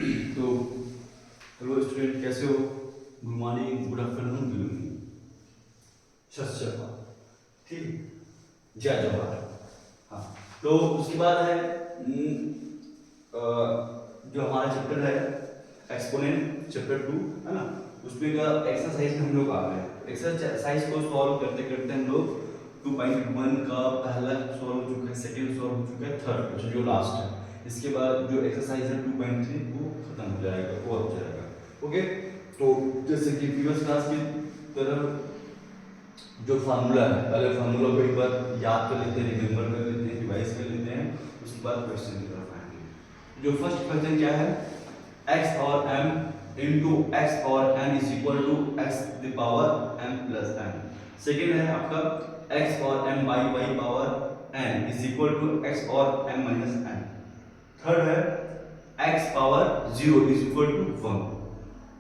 तो hello student, कैसे हो? Good morning, good afternoon, good evening. सत श्री अकाल। ठीक, जय जवाहर। हाँ, तो उसके बाद है जो हमारा चैप्टर है एक्सपोनेंट, चैप्टर 2 है ना। उसमें का एक्सरसाइज हम लोग आ गए। एक्सरसाइज को सॉल्व करते करते हम लोग 2.1 का पहला सॉल्व हो चुका है, सेकंड सॉल्व हो चुका है, थर्ड क्वेश्चन जो लास्ट है। इसके बाद जो एक्सरसाइज है 2.3 वो खत्म हो जाएगा, वो हो जाएगा। ओके, तो जैसे कि प्रीवियस क्लास की तरह जो फार्मूला है, पहले फार्मूला को एक बार याद कर लेते हैं, रिमेंबर कर लेते हैं, रिवाइज कर लेते हैं, उसके बाद क्वेश्चन की तरफ आएंगे। जो फर्स्ट क्वेश्चन क्या है, x और m इंटू एक्स और n is equal to x the power m plus n। Second है आपका x और m by y power n is equal to x और m माइनस n। थर्ड है x power 0 is equal to 1।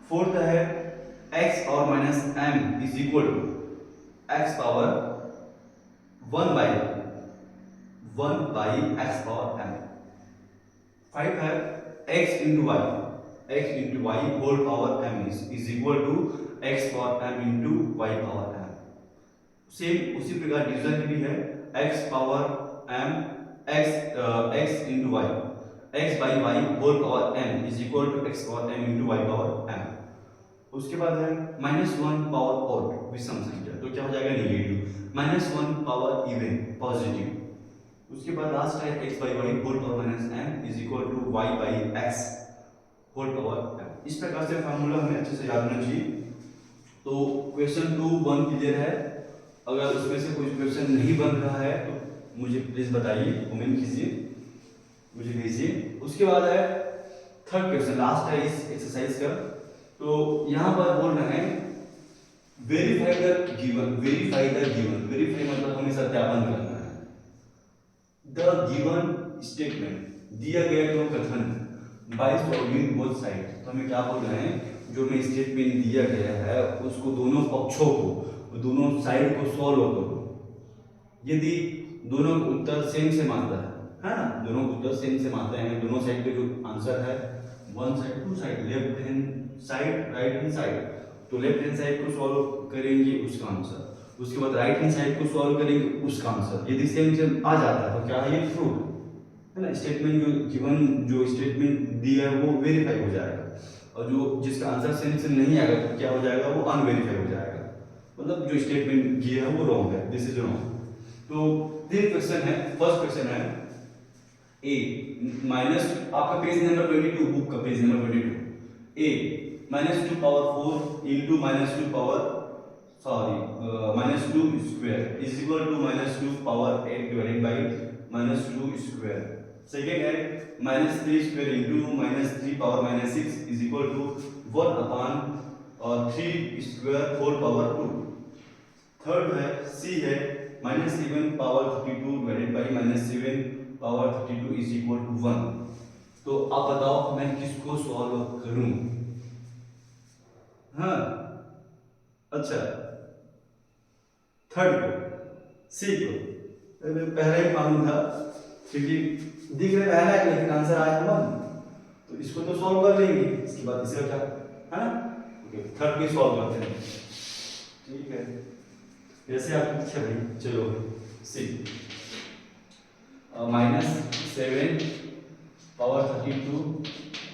Fourth है x और minus m is equal to x power 1 by x और m। Five है x into y whole power m is equal to x और m into y power m। Same उसी प्रकार division भी है x power m x into y, x by y whole power m is equal to x और m into y power m। उसके बाद है -1 power odd विषम संख्या, तो क्या हो जाएगा नेगेटिव, -1 पावर इवन पॉजिटिव। उसके बाद लास्ट है x by y whole power minus m is equal to y by x whole power m। इस प्रकार से फार्मूला हमें अच्छे से याद होना चाहिए। तो क्वेश्चन 2.1 क्लियर है। अगर उसमें से कोई क्वेश्चन नहीं बन रहा है तो मुझे प्लीज बताइए, कमेंट कीजिए, मुझे भेजिए। उसके बाद है थर्ड क्वेश्चन, लास्ट है इस एक्सरसाइज का। तो यहाँ पर बोल रहे हैं वेरीफाई द गिवन, वेरीफाई मतलब हमें सत्यापन करना है। द गिवन स्टेटमेंट, दिया गया जो कथन बाय सॉल्विंग बोथ साइड। तो हमें क्या बोल रहे हैं, जो हमें स्टेटमेंट दिया गया है उसको दोनों पक्षों को, दोनों साइड को सॉल्व करो। यदि दोनों उत्तर सेम आता है ना, दोनों उत्तर सेम आते हैं, दोनों साइड के जो आंसर है, one side to side, left hand side right hand side, तो लेफ्ट हैंड साइड को सॉल्व करेंगे उसका आंसर, उसके बाद राइट हैंड साइड को सॉल्व करेंगे उसका आंसर। यदि सेम आ जाता है तो क्या है, ये ट्रू है ना। स्टेटमेंट जो गिवन जो स्टेटमेंट दिया है वो वेरीफाई हो जाएगा, और जो जिसका आंसर सेम नहीं आएगा तो क्या हो जाएगा, वो अनवेरीफाई हो जाएगा, मतलब जो स्टेटमेंट दिया है वो रॉन्ग है, दिस इज रॉन्ग। तो ये क्वेश्चन है, फर्स्ट क्वेश्चन है ए माइनस, आपका पेज नंबर 22, बुक का page number 22, A -2 power 4 into -2 power -2 square is equal to -2 power 8 divided by -2 square. Second है -3 square into -3 power -6 is equal to 1 upon 3 square whole power 2। Third है C है -7 power 32 divided by -7 power 32 is equal to 1। तो आप बताओ मैं किसको solve करूं? हाँ, अच्छा, थर्ड को, सी को। पहले ही मालूम था क्योंकि दिख रहा है लेकिन आंसर आया 1, तो इसको तो सॉल्व कर लेंगे, इसके बाद इसे क्या है ना। ओके, थर्ड को सॉल्व करते हैं, ठीक है, जैसे आपकी इच्छा भाई। चलो C -7 power 32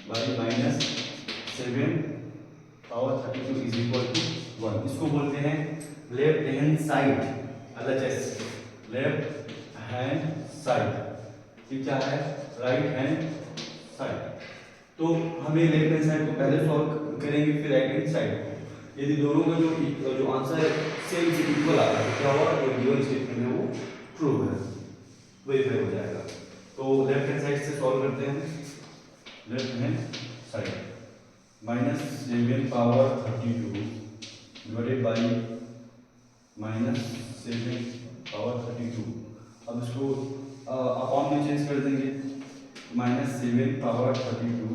by -7 power 32 is equal to 1। इसको बोलते हैं left hand side, LHS, left hand side. ये क्या है, राइट हैंड साइड। तो हमें लेफ्ट हैंड साइड को पहले सॉल्व करेंगे, फिर राइट हैंड साइड को। यदि दोनों का जो आंसर है सेम से इक्वल आता है तो क्या होगा, जो गिवन स्टेटमेंट है वो ट्रू है, वेरीफाई हो जाएगा। तो लेफ्ट हैंड साइड से सॉल्व करते हैं, left hand side -7 power 32 divided by -7 power 32। अब इसको अपॉन में चेंज कर देंगे, -7 पावर 32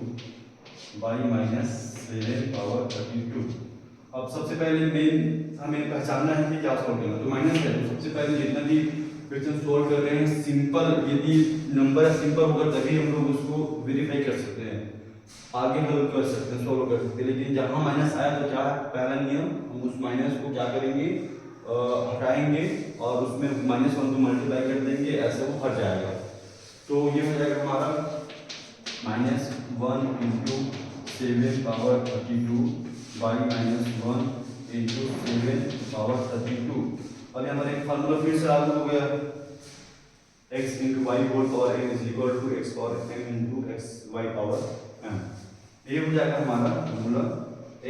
बाई -7 पावर 32। अब सबसे पहले मेन हमें पहचानना है कि क्या सॉल्व करना, तो माइनस है, तो सबसे पहले जितना भी क्वेश्चन सॉल्व कर रहे हैं सिंपल, यदि नंबर सिंपल होगा तभी हम लोग उसको वेरीफाई कर सकते हैं। आगे हल कर सकते हैं, सोल्व कर सकते हैं। लेकिन जहाँ माइनस आया तो क्या पहला नियम, हम उस माइनस को क्या करेंगे, हटाएंगे और उसमें -1 को मल्टीप्लाई कर देंगे, ऐसे वो हट जाएगा। तो ये हो जाएगा हमारा -1 into 7 power 32 by -1 into 7 power 32। और यहाँ पर एक फार्मूला फिर से लागू हो गया, x into y whole power m is equal to x power m into x y power m। ये हो जाएगा हमारा formula,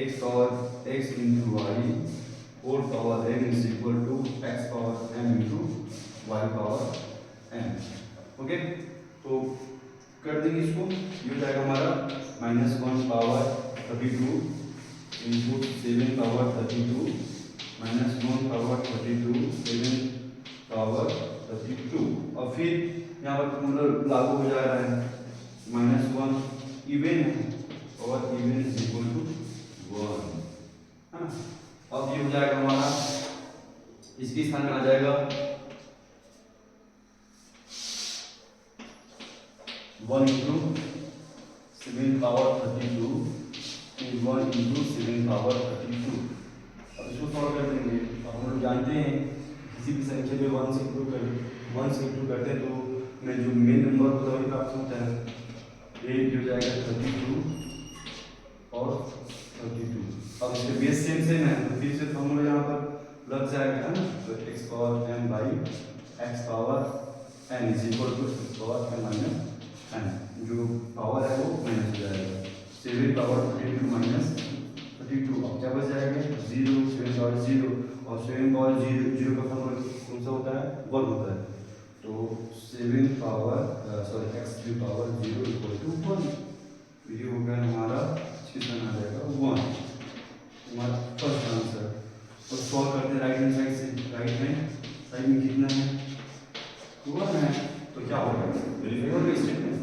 x power x into y whole power m is equal to x power m into y power m। Okay, तो कर देंगे इसको। ये हो जाएगा हमारा -1 power 32 into 7 power 32 -1 power 32 7 power 32। और फिर यहाँ पर फॉर्मूला लागू हो जा रहा है, -1 इवन है और इवन इज इक्वल टू 1, है ना। अब ये हो जाएगा हमारा, इसके स्थान में आ जाएगा 1 इंटू 7 पावर 32 1 इंटू 7 पावर 32। अब इसको सॉल्व कर देंगे। अब हम लोग जानते हैं किसी भी संख्या में 1 से इंटू करते हैं तो में जो मेन नंबर होता है वही प्राप्त होता है। ये हो जाएगा 32 और 32। अब इसके बेस सेम है तो फिर से फॉर्मूला यहाँ पर लग जाएगा, है ना। तो x power m by x power n is equal to x power m minus n, जो पावर है वो माइनस हो जाएगा। 7 पावर 32 माइनस 32, अब क्या बच जाएगा 0, 7 पावर 0 और 7 पावर 0 का फॉर्मूला कौन सा होता है, 1 होता है। तो 7 power x³ power 0 equal to 1। ये हो गया हमारा, कितना आ जाएगा 1, हमारा फर्स्ट आंसर। और सॉल्व करते हैं राइट हैंड साइड से। राइट हैंड साइड में कितना है, 1 है, तो क्या होगा, वेरीफाई होगा statement.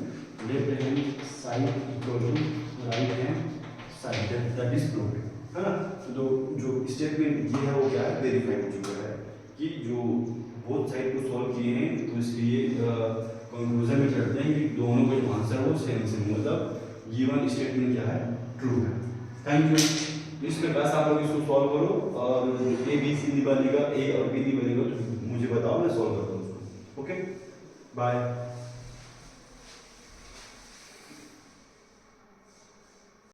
Left hand side equal to right hand side, that is proved, है ना। तो जो स्टेटमेंट ये है वो क्या है, वेरीफाई हो चुका है कि जो बोथ साइड को सॉल्व किए हैं, तो इसलिए कंक्लूजन में करते हैं कि दोनों का जो आंसर है वो सेम मतलब गिवन स्टेटमेंट क्या है, ट्रू है। Thank you. इसके बाद आप लोग इसको सॉल्व करो और ए बी सी नहीं बनेगा, ए और बी नहीं बनेगा तो मुझे बताओ, मैं सॉल्व करता हूँ उसको। Okay, bye.